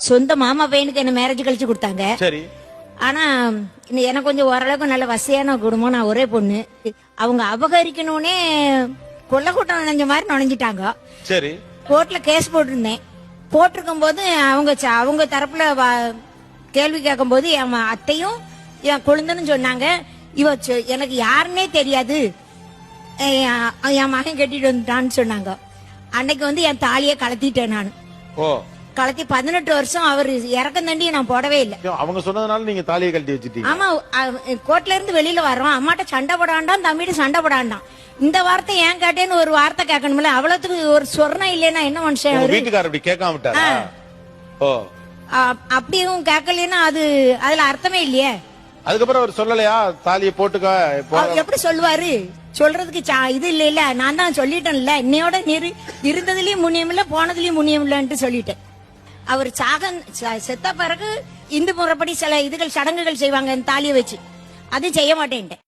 சொந்த மாமா பையனுக்கு என்ன மேரேஜ் கழிச்சு கொடுத்தாங்க. சரி. ஆனா எனக்கு கொஞ்சம் ஓரளவுக்கு நல்ல வசதியான குடும்பம். நான் ஒரே பொண்ணு. அவங்க அபகரிக்கணும்னே கொள்ள கூட்டம் நுழைஞ்ச மாதிரி நுழைஞ்சிட்டாங்க. சரி. கோர்ட்ல கேஸ் போட்டிருந்தேன். போட்டிருக்கும் போது அவங்க தரப்புல கேள்வி கேட்கும் போது என் அத்தையும் என் குழந்தைன்னு சொன்னாங்க. எனக்கு யாருன்னே தெரியாது, என் மகன் கட்டிட்டு வந்துட்டான்னு சொன்னாங்க. அன்னைக்கு என் தாலியை கலத்திட்டேன் நான். கலத்தி 18 வருஷம் அவர் இறக்கம் தண்டி நான் போடவே இல்லை. அவங்க சொன்னதுனால நீங்க தாலியை கழட்டி வச்சுட்டீங்க. ஆமா, கோர்ட்ல இருந்து வெளியில வர்றோம். அம்மாட்ட சண்டை போடாண்டாம், தம்பிட்ட சண்டை போடாண்டாம். இந்த வார்த்தை ஏன் கேட்டேன்னு ஒரு வார்த்தை கேட்கணும்ல. அவ்வளவுக்கு ஒரு சொர்ணம் இல்லைன்னா என்ன மனுஷன். வீட்டுக்காரர் அப்படி கேட்காம விட்டாரா? அப்படியும் கேட்கலன்னா அதுல அர்த்தமே இல்லையே. அதுக்கப்புறம் அவர் சொல்லலையா தாலியை போட்டுக்க? எப்படி சொல்லுவாரு? சொல்றதுக்கு இது இல்ல. நான் தான் சொல்லிட்டேன்ல, இன்னையோட இருந்ததுலயும் முன்னியம் இல்ல, போனதுலயும் முன்னியம் இல்லன்ட்டு சொல்லிட்டேன். அவர் செத்த பிறகு இந்து முறைப்படி சில சடங்குகள் செய்வாங்க தாலியை வச்சு. அது செய்ய மாட்டேன்ட்டேன்.